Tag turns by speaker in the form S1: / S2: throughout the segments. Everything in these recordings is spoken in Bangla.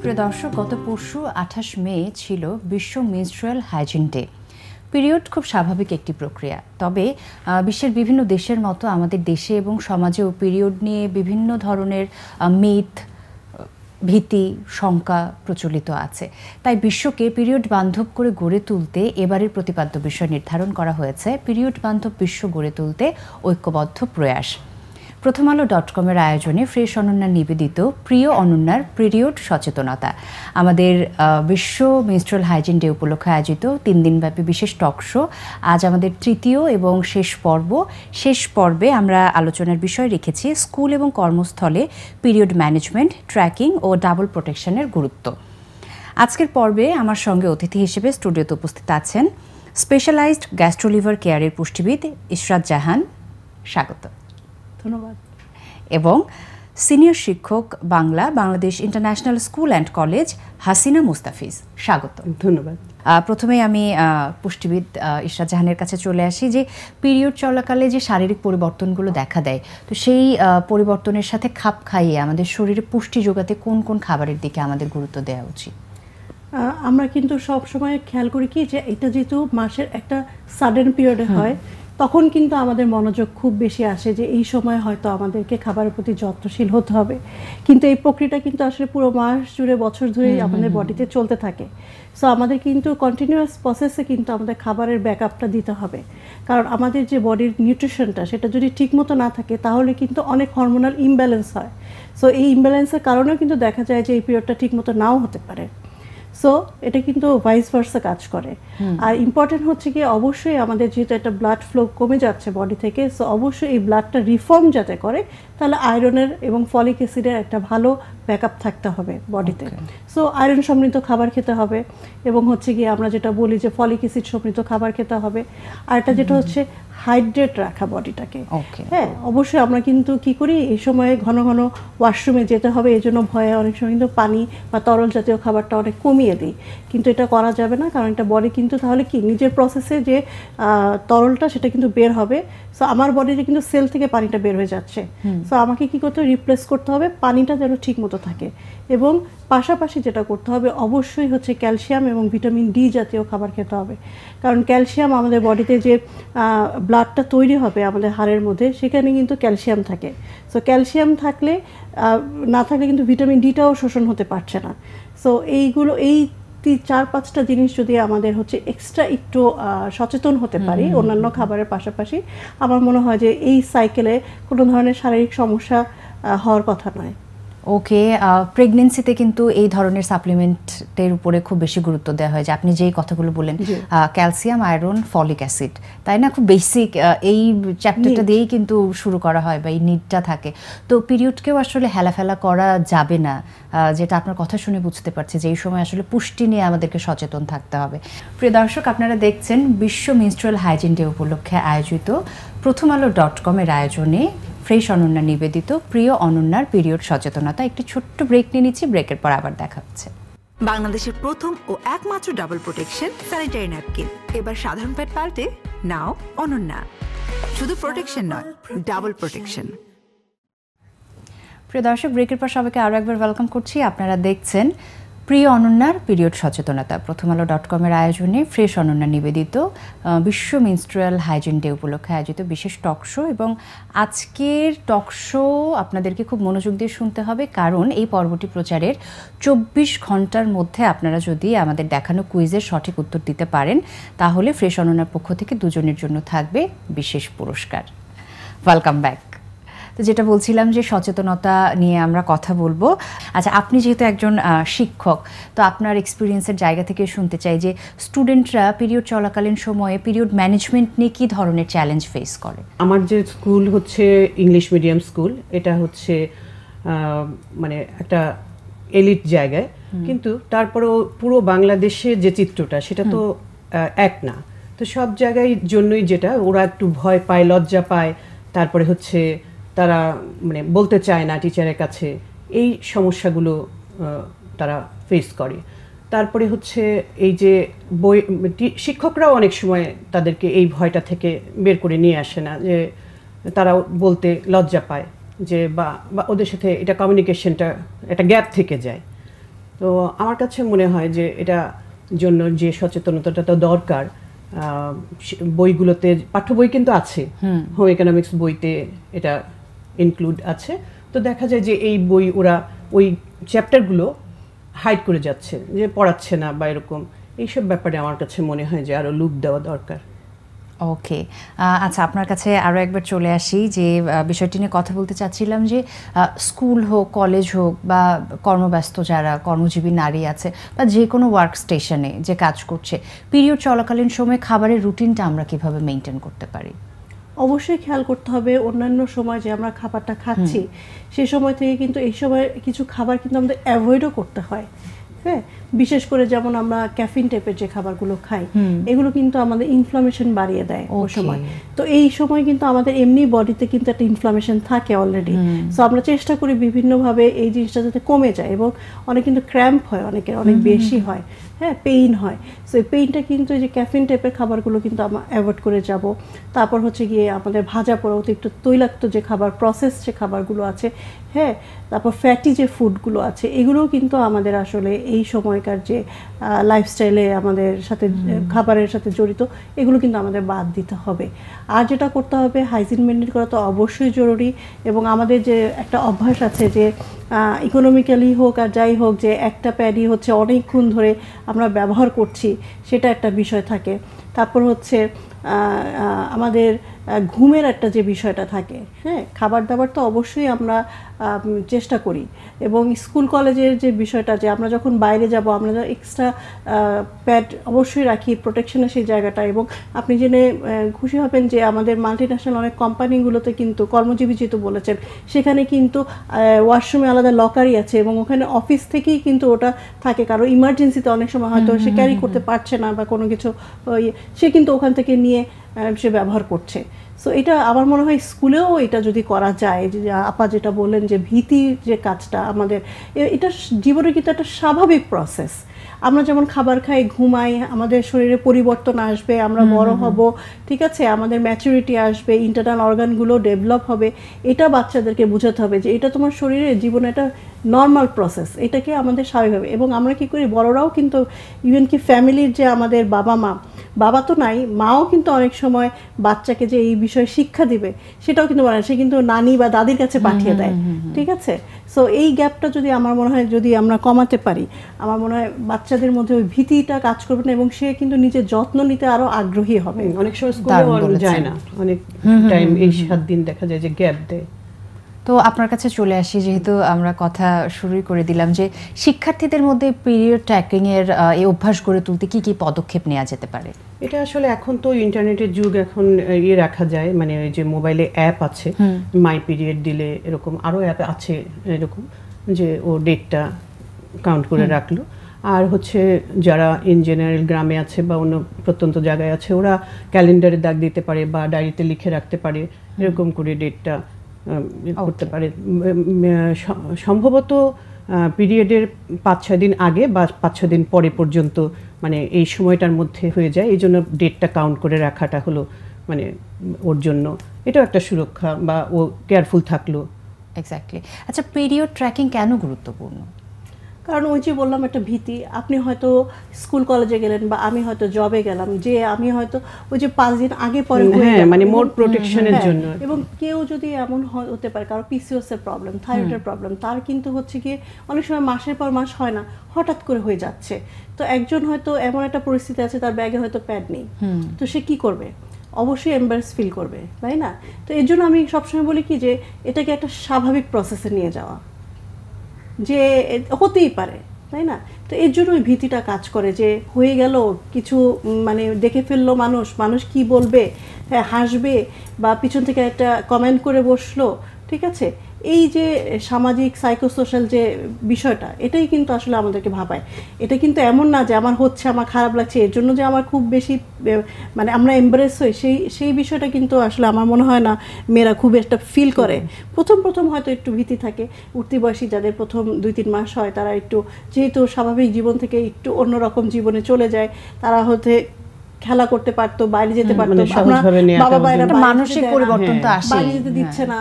S1: প্রিয় দর্শক, গত পরশু 28 মে ছিল বিশ্ব মেনস্ট্রুয়াল হাইজিন ডে। পিরিয়ড খুব স্বাভাবিক একটি প্রক্রিয়া, তবে বিশ্বের বিভিন্ন দেশের মতো আমাদের দেশে এবং সমাজেও পিরিয়ড নিয়ে বিভিন্ন ধরনের মিথ, ভীতি, শঙ্কা প্রচলিত আছে। তাই বিশ্বকে পিরিয়ড বান্ধব করে গড়ে তুলতে এবারের প্রতিপাদ্য বিষয় নির্ধারণ করা হয়েছে পিরিয়ড বান্ধব বিশ্ব গড়ে তুলতে ঐক্যবদ্ধ প্রয়াস। প্রথমআলো.com-এর আয়োজনে ফ্রেশ অনন্যা নিবেদিত প্রিয় অনন্যার পিরিয়ড সচেতনতা, আমাদের বিশ্ব মেনস্ট্রুয়াল হাইজিন ডে উপলক্ষে আয়োজিত 3 দিনব্যাপী বিশেষ টক শো আজ আমাদের তৃতীয় এবং শেষ পর্ব। শেষ পর্বে আমরা আলোচনার বিষয় রেখেছি স্কুল এবং কর্মস্থলে period management, tracking O double প্রোটেকশনের গুরুত্ব। আজকের পর্বে আমার সঙ্গে অতিথি হিসেবে স্টুডিওতে উপস্থিত আছেন স্পেশালাইজড গ্যাস্ট্রোলিভার কেয়ারের পুষ্টিবিদ ইশরাত জাহান, স্বাগত।
S2: ধন্যবাদ।
S1: এবং সিনিয়র শিক্ষক Bangladesh international school and college Hasina Mustafiz, স্বাগত।
S2: ধন্যবাদ।
S1: প্রথমেই আমি পুষ্টিবিদ ইশরাত জাহানের কাছে চলে আসি যে পিরিয়ড চলাকালে যে শারীরিক পরিবর্তনগুলো দেখা দেয়, তো সেই পরিবর্তনের সাথে খাপ খাইয়ে আমাদের শরীরে পুষ্টি যোগাতে কোন কোন খাবারের দিকে আমাদের গুরুত্ব দেওয়া উচিত?
S2: আমরা কিন্তু সব সময় খেয়াল করি কি যে এটা যেহেতু মাসের একটা সাডেন পিরিয়ডে হয়, তখন কিন্তু আমাদের মনোযোগ খুব বেশি আসে যে এই সময় হয়তো আমাদেরকে খাবারের প্রতি যত্নশীল হতে হবে, কিন্তু এই প্রক্রিয়াটা কিন্তু আসলে পুরো মাস জুড়ে বছর ধরেই আমাদের বডিতে চলতে থাকে। সো আমাদের কিন্তু কন্টিনিউয়াস প্রসেসে কিন্তু আমাদের খাবারের ব্যাকআপটা দিতে হবে, কারণ আমাদের যে বডির নিউট্রিশনটা সেটা যদি ঠিকমতো না থাকে তাহলে কিন্তু অনেক হরমোনাল ইমব্যালেন্স হয়। সো এই ইমব্যালেন্সের কারণেও কিন্তু দেখা যায় যে এই পিরিয়ডটা ঠিকমতো নাও হতে পারে। সো এটা কিন্তু ভাইস ভার্সা কাজ করে। আর ইম্পর্টেন্ট হচ্ছে কি, অবশ্যই আমাদের যেহেতু একটা ব্লাড ফ্লো কমে যাচ্ছে বডি থেকে, সো অবশ্যই এই ব্লাডটা রিফর্ম যাতে করে, তাহলে আয়রনের এবং ফলিক অ্যাসিডের একটা ভালো ব্যাকআপ থাকতে হবে বডিতে। সো আয়রন সমৃদ্ধ খাবার খেতে হবে, এবং হচ্ছে গিয়ে আমরা যেটা বলি যে ফলিক অ্যাসিড সমৃদ্ধ খাবার খেতে হবে। আর এটা যেটা হচ্ছে হাইড্রেট রাখা বডিটাকে। হ্যাঁ, অবশ্যই আমরা কিন্তু কি করি, এই সময়ে ঘন ঘন ওয়াশরুমে যেতে হবে, এই জন্য ভয়ে অনেক সময় কিন্তু পানি বা তরল জাতীয় খাবারটা অনেক কমিয়ে দিই, কিন্তু এটা করা যাবে না, কারণ এটা বডি কিন্তু তাহলে কি নিজের প্রসেসে যে তরলটা সেটা কিন্তু বের হবে। সো আমার বডিতে কিন্তু সেল থেকে পানিটা বের হয়ে যাচ্ছে, সো আমাকে কি করতে হবে, রিপ্লেস করতে হবে, পানিটা যেন ঠিক মতো থাকে। এবং পাশাপাশি যেটা করতে হবে অবশ্যই হচ্ছে ক্যালসিয়াম এবং ভিটামিন ডি জাতীয় খাবার খেতে হবে, কারণ ক্যালসিয়াম আমাদের বডিতে যে ব্লাডটা তৈরি হবে আমাদের হাড়ের মধ্যে, সেখানে কিন্তু ক্যালসিয়াম থাকে। সো ক্যালসিয়াম থাকলে না থাকলে কিন্তু ভিটামিন ডিটাও শোষণ হতে পারছে না। সো এইগুলো, এই 4-5টা জিনিস যদি আমাদের হচ্ছে এক্সট্রা একটু সচেতন হতে পারি অন্যান্য খাবারের পাশাপাশি, আমার মনে হয় যে এই সাইকেলে কোনো ধরনের শারীরিক সমস্যা হওয়ার কথা নয়।
S1: ওকে, প্রেগনেন্সিতে কিন্তু এই ধরনের সাপ্লিমেন্টের উপরে খুব বেশি গুরুত্ব দেওয়া হয়, যে আপনি যেই কথাগুলো বললেন, ক্যালসিয়াম, আয়রন, ফলিক অ্যাসিড, তাই না? খুব বেসিক এই চ্যাপ্টারটা দিয়েই কিন্তু শুরু করা হয় বা এই নিডটা থাকে। তো পিরিয়ডকেও আসলে হেলাফেলা করা যাবে না, যেটা আপনার কথা শুনে বুঝতে পারছি যে এই সময় আসলে পুষ্টি নিয়ে আমাদেরকে সচেতন থাকতে হবে। প্রিয় দর্শক, আপনারা দেখছেন বিশ্ব মেনস্ট্রুয়াল হাইজিন ডে উপলক্ষে আয়োজিত প্রথমআলো.com-এর আয়োজনে ফ্রেশ অনন্যা নিবেদিত প্রিয় অনন্যার পিরিয়ড সচেতনতা। একটি ছোট্ট ব্রেক নিয়ে নিচ্ছি, ব্রেকের পর আবার দেখা হচ্ছে।
S3: বাংলাদেশের প্রথম ও একমাত্র ডাবল প্রোটেকশন স্যানিটারি ন্যাপকিন এবার সাধারণ প্যাড পাল্টে নাও অনন্যা। শুধু প্রোটেকশন নয়, ডাবল প্রোটেকশন।
S1: প্রিয় দর্শক, ব্রেকের পর সবাইকে আরও একবার ওয়েলকাম করছি। আপনারা দেখছেন প্রিয় অনন্যার পিরিয়ড সচেতনতা, প্রথমআলো.com-এর আয়োজনে ফ্রেশ অনন্যা নিবেদিত বিশ্ব মেনস্ট্রুয়াল হাইজিন ডে উপলক্ষে আয়োজিত বিশেষ টক শো। এবং আজকের টক শো আপনাদেরকে খুব মনোযোগ দিয়ে শুনতে হবে, কারণ এই পর্বটি প্রচারের 24 ঘন্টার মধ্যে আপনারা যদি আমাদের দেখানো কুইজের সঠিক উত্তর দিতে পারেন, তাহলে ফ্রেশ অনন্যার পক্ষ থেকে 2 জনের জন্য থাকবে বিশেষ পুরস্কার। Welcome back. তো যেটা বলছিলাম যে সচেতনতা নিয়ে আমরা কথা বলবো। আচ্ছা, আপনি যেহেতু একজন শিক্ষক, তো আপনার এক্সপিরিয়েন্সের জায়গা থেকে শুনতে চাই যে স্টুডেন্টরা পিরিয়ড চলাকালীন সময়ে পিরিয়ড ম্যানেজমেন্ট নিয়ে কী ধরনের চ্যালেঞ্জ ফেস করে?
S4: আমার যে স্কুল হচ্ছে ইংলিশ মিডিয়াম স্কুল, এটা হচ্ছে মানে একটা এলিট জায়গায়, কিন্তু তারপরেও পুরো বাংলাদেশে যে চিত্রটা সেটা তো এক না। তো সব জায়গায় জন্যই যেটা ওরা একটু ভয় পায়, লজ্জা পায়, তারপরে হচ্ছে তারা মানে বলতে চায় না টিচারের কাছে, এই সমস্যাগুলো তারা ফেস করে। তারপরে হচ্ছে এই যে শিক্ষকরাও অনেক সময় তাদেরকে এই ভয়টা থেকে বের করে নিয়ে আসে না, যে তারা বলতে লজ্জা পায়, যে বা ওদের সাথে এটা কমিউনিকেশনটা একটা গ্যাপ থেকে যায়। তো আমার কাছে মনে হয় যে এটা জন্য যে সচেতনতাটা দরকার, বইগুলোতে পাঠ্য বই কিন্তু আছে, হোম ইকোনমিক্স বইতে এটা ইনক্লুড আছে। তো দেখা যায় যে এই বই ওরা ওই চ্যাপ্টারগুলো হাইড করে যাচ্ছে, যে পড়াচ্ছে না বা এরকম, এইসব ব্যাপারে আমার কাছে মনে হয় যে আরো লুক দেওয়া দরকার।
S1: ওকে, আচ্ছা আপনার কাছে আরও একবার চলে আসি, যে বিষয়টি নিয়ে কথা বলতে চাচ্ছিলাম যে স্কুল হোক, কলেজ হোক, বা কর্মব্যস্ত যারা কর্মজীবী নারী আছে, বা যে কোনো ওয়ার্ক স্টেশনে যে কাজ করছে, পিরিয়ড চলাকালীন সময়ে খাবারের রুটিনটা আমরা কিভাবে মেনটেন করতে পারি?
S2: অবশ্যই খেয়াল করতে হবে অন্যান্য সময় যে আমরা খাবারটা খাচ্ছি সেই সময় থেকে কিন্তু এই সময় কিছু খাবার কিন্তু আমাদের অ্যাভয়েডও করতে হয়। হ্যাঁ, বিশেষ করে যেমন আমরা ক্যাফিন টাইপের যে খাবারগুলো খাই, এগুলো কিন্তু আমাদের ইনফ্লামেশন বাড়িয়ে দেয় ওই সময়। তো এই সময় কিন্তু আমাদের এমনি বডিতে কিন্তু একটা ইনফ্লামেশন থাকে অলরেডি। সো আমরা চেষ্টা করি বিভিন্নভাবে এই জিনিসটা যাতে কমে যায়, এবং অনেক কিন্তু ক্র্যাম্প হয়, অনেকের অনেক বেশি হয়, হ্যাঁ, পেইন হয়। সো এই পেইনটা কিন্তু এই যে ক্যাফিন টাইপের খাবারগুলো কিন্তু আমরা অ্যাভয়েড করে যাব। তারপর হচ্ছে গিয়ে আমাদের ভাজা পোড়া অতিরিক্ত তৈলাক্ত যে খাবার, প্রসেস যে খাবারগুলো আছে, হ্যাঁ, তারপর ফ্যাটি যে ফুডগুলো আছে, এগুলোও কিন্তু আমাদের আসলে এই সময়কার যে লাইফস্টাইলে আমাদের সাথে খাবারের সাথে জড়িত, এগুলো কিন্তু আমাদের বাদ দিতে হবে। আর যেটা করতে হবে, হাইজিন মেনটেন করা তো অবশ্যই জরুরি। এবং আমাদের যে একটা অভ্যাস আছে যে ইকোনমিক্যালি হোক আর যাই হোক, যে একটা প্যাডই হচ্ছে অনেকক্ষণ ধরে আমরা ব্যবহার করছি, সেটা একটা বিষয় থাকে। তারপর হচ্ছে আমাদের ঘুমের একটা যে বিষয়টা থাকে, হ্যাঁ, খাবার দাবার তো অবশ্যই আমরা চেষ্টা করি। এবং স্কুল কলেজের যে বিষয়টা, যে আমরা যখন বাইরে যাব আমরা এক্সট্রা প্যাড অবশ্যই রাখি প্রোটেকশনের সেই জায়গাটা। এবং আপনি জেনে খুশি হবেন যে আমাদের মাল্টিন্যাশনাল অনেক কোম্পানিগুলোতে কিন্তু, কর্মজীবী যেহেতু বলেছেন, সেখানে কিন্তু ওয়াশরুমে আলাদা লকারই আছে, এবং ওখানে অফিস থেকেই কিন্তু ওটা থাকে। কারো ইমার্জেন্সিতে অনেক সময় হয়তো সে ক্যারি করতে পারছে না বা কোনো কিছু, সে কিন্তু ওখান থেকে নিয়ে সে ব্যবহার করছে। সো এটা আমার মনে হয় স্কুলেও এটা যদি করা যায়, যে আপা যেটা বললেন যে ভীতির যে কাজটা, আমাদের এটা জীবনের কিন্তু একটা স্বাভাবিক প্রসেস। আমরা যেমন খাবার খাই, ঘুমাই, আমাদের শরীরে পরিবর্তন আসবে, আমরা বড় হব, ঠিক আছে, আমাদের ম্যাচুরিটি আসবে, ইন্টারনাল অর্গানগুলো ডেভেলপ হবে। এটা বাচ্চাদেরকে বোঝাতে হবে যে এটা তোমার শরীরে জীবনে একটা নর্মাল প্রসেস, এটাকে আমাদের স্বাভাবিকভাবে। এবং আমরা কি করি, বড়রাও কিন্তু, ইভেন কি ফ্যামিলির যে আমাদের বাবা তো নাই, মাও কিন্তু অনেক সময় বাচ্চাকে যে এই বিষয়ে শিক্ষা দিবে সেটাও কিন্তু বলে, সে কিন্তু নানি বা দাদির কাছে পাঠিয়ে দেয়, ঠিক আছে। সো এই গ্যাপটা যদি আমার মনে হয় যদি আমরা কমাতে পারি, আমার মনে হয় বাচ্চাদের মধ্যে ওই ভীতিটা কাজ করবে না, এবং সে কিন্তু নিজের যত্ন নিতে আরো আগ্রহী হবে।
S4: অনেক সময় স্কুলে যায় না, অনেক টাইম এই 7 দিন দেখা যায় যে গ্যাপ দেয়।
S1: তো আপনার কাছে চলে আসি, যেহেতু আমরা কথা শুরুই করে দিলাম, যে শিক্ষার্থীদের মধ্যে পিরিয়ড ট্র্যাকিং এর এই অভ্যাস গড়ে তুলতে কি কি পদক্ষেপ নেওয়া যেতে পারে?
S4: এটা আসলে এখন তো ইন্টারনেটের যুগ, এখন রাখা যায়, মানে ওই যে মোবাইলে অ্যাপ আছে, মাই পিরিয়ড দিলে এরকম আরও অ্যাপ আছে এরকম, যে ও ডেটটা কাউন্ট করে রাখলো। আর হচ্ছে যারা ইন জেনারেল গ্রামে আছে বা অন্য প্রত্যন্ত জায়গায় আছে, ওরা ক্যালেন্ডারে দাগ দিতে পারে বা ডায়েরিতে লিখে রাখতে পারে, এরকম করে ডেটটা করতে পারে। সম্ভবত পিরিয়ডের 5-6 দিন আগে বা 5-6 দিন পরে পর্যন্ত, মানে এই সময়টার মধ্যে হয়ে যায়। এই জন্য ডেটটা কাউন্ট করে রাখাটা হলো মানে ওর জন্য এটাও একটা সুরক্ষা, বা ও কেয়ারফুল থাকলো।
S1: এক্স্যাক্টলি। আচ্ছা, পিরিয়ড ট্র্যাকিং কেন গুরুত্বপূর্ণ?
S2: কারণ ওই যে বললাম, একটা ভীতি। আপনি হয়তো স্কুল কলেজে গেলেন বা আমি হয়তো জবে গেলাম, যে আমি হয়তো ওই যে 5 দিন আগে পরে,
S4: হ্যাঁ, মানে মোর প্রোটেকশনের জন্য।
S2: এবং কেউ যদি এমন হতে পারে, কারো পিসিওএস এর প্রবলেম, থাইরয়েডের প্রবলেম, তার কিন্তু হচ্ছে কি অনেক সময় মাসের পর মাস হয় না, হঠাৎ করে হয়ে যাচ্ছে। তো একজন হয়তো এমন একটা পরিস্থিতি আছে, তার ব্যাগে হয়তো প্যাড নেই, তো সে কি করবে? অবশ্যই এম্বারেস ফিল করবে, তাই না? তো এর জন্য আমি সবসময় বলি কি, যে এটাকে একটা স্বাভাবিক প্রসেসে নিয়ে যাওয়া, যে হতেই পারে, তাই না? তো এর জন্য ওই ভীতিটা কাজ করে, যে হয়ে গেল কিছু, মানে দেখে ফেললো মানুষ কি বলবে, হ্যাঁ, হাসবে, বা পিছন থেকে একটা কমেন্ট করে বসলো, ঠিক আছে। এই যে সামাজিক সাইকোসোশ্যাল যে বিষয়টা, এটাই কিন্তু আসলে আমাদেরকে ভাবায়। এটা কিন্তু এমন না যে আমার হচ্ছে, আমার খারাপ লাগছে, এর জন্য যে আমার খুব বেশি মানে আমরা এমব্রেস হই, সেই বিষয়টা কিন্তু আসলে আমার মনে হয় না মেয়েরা খুব একটা ফিল করে। প্রথম হয়তো একটু ভীতি থাকে। উঠতি বয়সী যাদের প্রথম 2-3 মাস হয়, তারা একটু, যেহেতু স্বাভাবিক জীবন থেকে একটু অন্যরকম জীবনে চলে যায়, তারা হতে খেলা করতে পারতো, বাইরে যেতে পারতো, বাবা বাইরে
S1: মানসিক পরিবর্তন তো আসে,
S2: বাইরে যেতে দিচ্ছে না,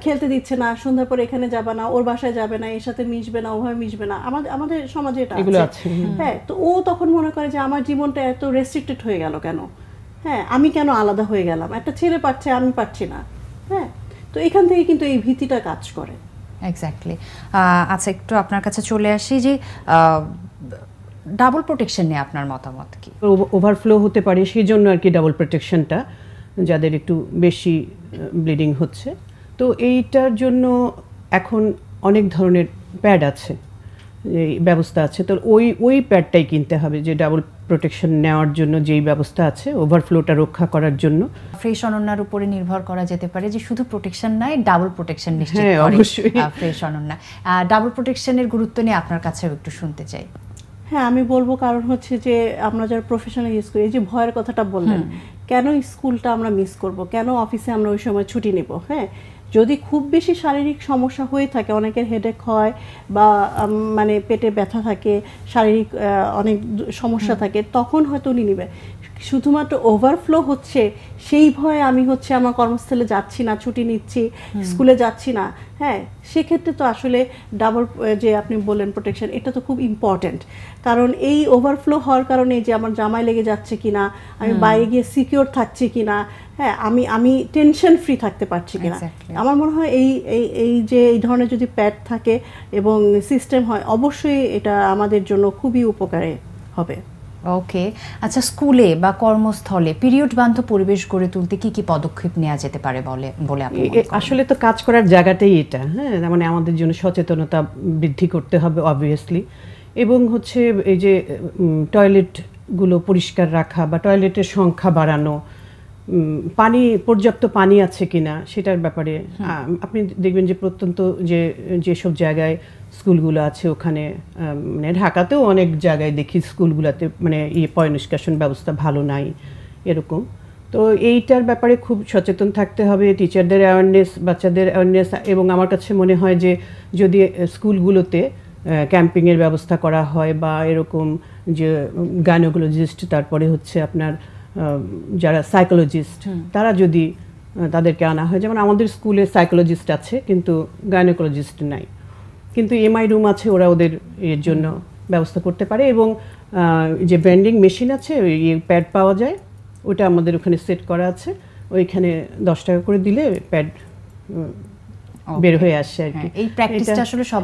S2: খেলতে দিচ্ছে না, সন্ধ্যার পর এখানে যাবে না, ওর বাসায় যাবে না, এর সাথে মিশবে না, ওভাবে মিশবে না, আমাদের সমাজে এটা আছে। হ্যাঁ, তো ও তখন মনে করে যে আমার জীবনটা এত রেস্ট্রিক্টেড হয়ে গেল কেন, হ্যাঁ আমি কেন আলাদা হয়ে গেলাম, একটা ছেলে পারছে আমি পারছি না। হ্যাঁ, তো এখান থেকে কিন্তু এই ভীতিটা কাজ করে।
S1: এক্স্যাক্টলি। আচ্ছা, একটু আপনার কাছে চলে আসি যে ডাবল প্রোটেকশন নিয়ে আপনার মতামত কি?
S4: ওভারফ্লো হতে পারে, সেই জন্য আর কি ডাবল প্রোটেকশনটা, যাদের একটু বেশি ব্লিডিং হচ্ছে। তো এইটার জন্য এখন অনেক ধরনের প্যাড আছে, এই ব্যবস্থা আছে। তো ওই প্যাডটাই কিনতে হবে, যে ডাবল প্রোটেকশন নেওয়ার জন্য যেই ব্যবস্থা আছে ওভারফ্লোটা রক্ষা করার জন্য।
S1: ফ্রেশ অনন্যার উপরে নির্ভর করা যেতে পারে যে শুধু প্রোটেকশন নাই, ডাবল প্রোটেকশন নিশ্চিত করে।
S4: অবশ্যই
S1: ফ্রেশ অনন্যা ডাবল প্রোটেকশনের গুরুত্ব নিয়ে আপনার কাছেও একটু শুনতে চাই।
S2: হ্যাঁ, আমি বলবো, কারণ হচ্ছে যে আমরা যারা প্রফেশনাল ইউজ করি, এই যে ভয়ের কথাটা বললেন, কেন স্কুলটা আমরা মিস করব, কেন অফিসে আমরা ওই সময় ছুটি নেব? হ্যাঁ, যদি খুব বেশি শারীরিক সমস্যা হয়ে থাকে, অনেকের হেডেক হয় বা মানে পেটে ব্যথা থাকে, শারীরিক অনেক সমস্যা থাকে, তখন হয়তো উনি নেবে। শুধুমাত্র ওভারফ্লো হচ্ছে সেই ভয়ে আমি হচ্ছে আমার কর্মস্থলে যাচ্ছি না, ছুটি নিচ্ছি, স্কুলে যাচ্ছি না। হ্যাঁ, সেক্ষেত্রে তো আসলে ডাবল যে আপনি বললেন প্রোটেকশন, এটা তো খুব ইম্পর্ট্যান্ট। কারণ এই ওভারফ্লো হওয়ার কারণে যে আমার জামাই লেগে যাচ্ছে কিনা, আমি বাইরে গিয়ে সিকিউর থাকছি কিনা, হ্যাঁ আমি টেনশন ফ্রি থাকতে পারছি কিনা। আমার মনে হয় এই যে এই ধরনের যদি প্যাড থাকে এবং সিস্টেম হয়, অবশ্যই এটা আমাদের জন্য খুবই উপকারী হবে।
S1: ওকে, আচ্ছা, স্কুলে বা কর্মস্থলে পিরিয়ড বান্ধব পরিবেশ গড়ে তুলতে কি কি পদক্ষেপ নেওয়া যেতে পারে বলে আপনি মনে করেন?
S4: আসলে তো কাজ করার জায়গাটাই এটা। হ্যাঁ, মানে আমাদের জন্য সচেতনতা বৃদ্ধি করতে হবে অবভিয়াসলি, এবং হচ্ছে এই যে টয়লেটগুলো পরিষ্কার রাখা বা টয়লেটের সংখ্যা বাড়ানো, পানি, পর্যাপ্ত পানি আছে কিনা সেটার ব্যাপারে। আপনি দেখবেন যে প্রত্যন্ত যেসব জায়গায় স্কুলগুলো আছে ওখানে, মানে ঢাকাতেও অনেক জায়গায় দেখি স্কুলগুলোতে মানে পয় নিষ্কাশন ব্যবস্থা ভালো নাই এরকম। তো এইটার ব্যাপারে খুব সচেতন থাকতে হবে, টিচারদের অ্যাওয়ারনেস, বাচ্চাদের অ্যাওয়ারনেস। এবং আমার কাছে মনে হয় যে যদি স্কুলগুলোতে ক্যাম্পিংয়ের ব্যবস্থা করা হয় বা এরকম যে গাইনোকোলজিস্ট, তারপরে হচ্ছে আপনার যারা সাইকোলজিস্ট, তারা যদি তাদেরকে আনা হয়, যেমন আমাদের স্কুলে সাইকোলজিস্ট আছে কিন্তু গাইনোকোলজিস্ট নাই, কিন্তু এমআই রুম আছে, ওরা ওদের এর জন্য ব্যবস্থা করতে পারে। এবং যে ব্যান্ডিং মেশিন আছে, ওই প্যাড পাওয়া যায়, ওটা আমাদের ওখানে সেট করা আছে, ওইখানে 10 টাকা করে দিলে প্যাড বের হয়ে আসে আর কি।
S1: এই প্র্যাকটিসটা আসলে সব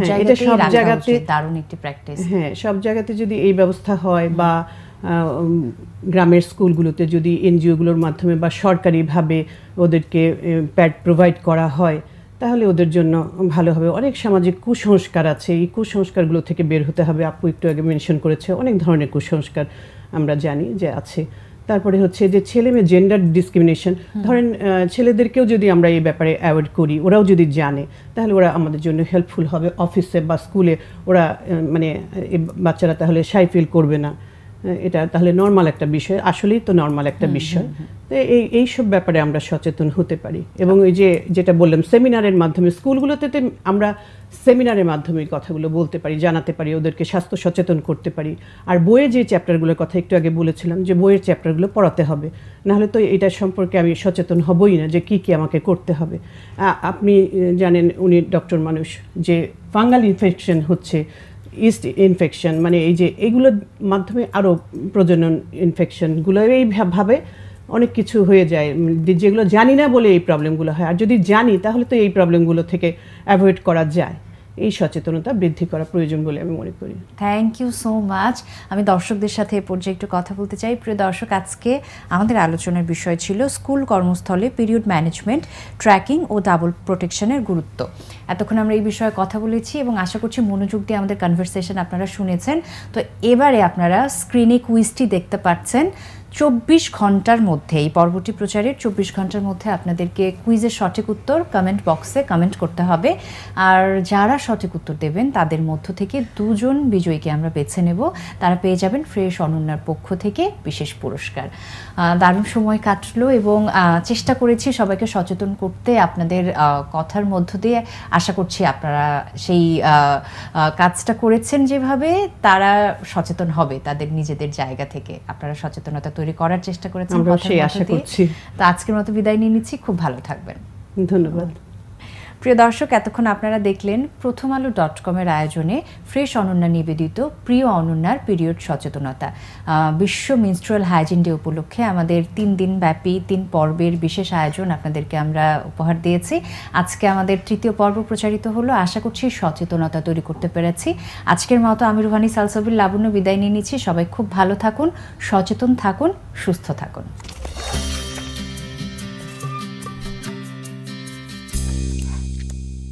S1: জায়গাতে দারুণ একটি প্র্যাকটিস।
S4: হ্যাঁ, সব জায়গাতে যদি এই ব্যবস্থা হয়, বা গ্রামের স্কুলগুলোতে যদি এনজিওগুলোর মাধ্যমে বা সরকারিভাবে ওদেরকে প্যাড প্রোভাইড করা হয়, তাহলে ওদের জন্য ভালো হবে। অনেক সামাজিক কুসংস্কার আছে, এই কুসংস্কারগুলো থেকে বের হতে হবে। আপু একটু আগে মেনশন করেছে, অনেক ধরনের কুসংস্কার আমরা জানি যে আছে। তারপরে হচ্ছে যে ছেলে মেয়ে জেন্ডার ডিসক্রিমিনেশন, ধরেন ছেলেদেরকেও যদি আমরা এই ব্যাপারে অ্যাওয়ার্ড করি, ওরাও যদি জানে, তাহলে ওরা আমাদের জন্য হেল্পফুল হবে। অফিসে বা স্কুলে ওরা মানে বাচ্চারা তাহলে শাই ফিল করবে না, এটা তাহলে নর্মাল একটা বিষয়, আসলেই তো নর্মাল একটা বিষয়। তো এইসব ব্যাপারে আমরা সচেতন হতে পারি। এবং এই যেটা বললাম, সেমিনারের মাধ্যমে, স্কুলগুলোতে আমরা সেমিনারের মাধ্যমে কথাগুলো বলতে পারি, জানাতে পারি, ওদেরকে স্বাস্থ্য সচেতন করতে পারি। আর বইয়ে যে চ্যাপ্টারগুলোর কথা একটু আগে বলেছিলাম, যে বইয়ের চ্যাপ্টারগুলো পড়াতে হবে, নাহলে তো এটা সম্পর্কে আমি সচেতন হবই না যে কি আমাকে করতে হবে। আপনি জানেন, উনি ডক্টর মানুষ, যে ফাঙ্গাল ইনফেকশন হচ্ছে, ইস্ট ইনফেকশন, মানে এই যে এগুলোর মাধ্যমে আরও প্রজনন ইনফেকশনগুলো এইভাবে অনেক কিছু হয়ে যায়, যেগুলো জানি না বলে এই প্রবলেমগুলো হয়। আর যদি জানি, তাহলে তো এই প্রবলেমগুলো থেকে অ্যাভয়েড করা যায়। এই সচেতনতা বৃদ্ধি করা প্রয়োজন বলে আমি মনে করি।
S1: Thank you so much. আমি দর্শকদের সাথে এ পর্যায়ে একটু কথা বলতে চাই। প্রিয় দর্শক, আজকে আমাদের আলোচনার বিষয় ছিল স্কুল কর্মস্থলে period management, tracking O double প্রোটেকশনের গুরুত্ব। এতক্ষণ আমরা এই বিষয়ে কথা বলেছি এবং আশা করছি মনোযোগ দিয়ে আমাদের কনভারসেশন আপনারা শুনেছেন। তো এবারে আপনারা স্ক্রিনে কুইজটি দেখতে পাচ্ছেন। 24 ঘন্টার মধ্যে, এই পরবর্তী প্রচারের 24 ঘন্টার মধ্যে আপনাদেরকে কুইজের সঠিক উত্তর কমেন্ট বক্সে কমেন্ট করতে হবে। আর যারা সঠিক উত্তর দেবেন তাদের মধ্য থেকে 2 জন বিজয়ীকে আমরা বেছে নেব। তারা পেয়ে যাবেন ফ্রেশ অনন্যার পক্ষ থেকে বিশেষ পুরস্কার। দারুণ সময় কাটলো এবং চেষ্টা করেছি সবাইকে সচেতন করতে আপনাদের কথার মধ্য দিয়ে। আশা করছি আপনারা সেই কাজটা করেছেন যেভাবে, তারা সচেতন হবে তাদের নিজেদের জায়গা থেকে। আপনারা সচেতনতা তৈরি করার চেষ্টা করেছেন,
S4: আমরা সেই আশা করছি।
S1: তো আজকের মতো বিদায় নিয়ে নিচ্ছি। খুব ভালো থাকবেন।
S4: ধন্যবাদ।
S1: প্রিয় দর্শক, এতক্ষণ আপনারা দেখলেন প্রথমআলো.com-এর আয়োজনে ফ্রেশ অনন্যা নিবেদিত প্রিয় অনন্যার পিরিয়ড সচেতনতা। বিশ্ব মেনস্ট্রুয়াল হাইজিন ডে উপলক্ষে আমাদের 3 দিন ব্যাপী 3 পর্বের বিশেষ আয়োজন আপনাদেরকে আমরা উপহার দিয়েছি। আজকে আমাদের 3য় পর্ব প্রচারিত হলো। আশা করছি সচেতনতা তৈরি করতে পেরেছি। আজকের মতো আমি রুহানি সালসাবিল লাবণ্য বিদায় নিয়ে নিচ্ছি। সবাই খুব ভালো থাকুন, সচেতন থাকুন, সুস্থ থাকুন।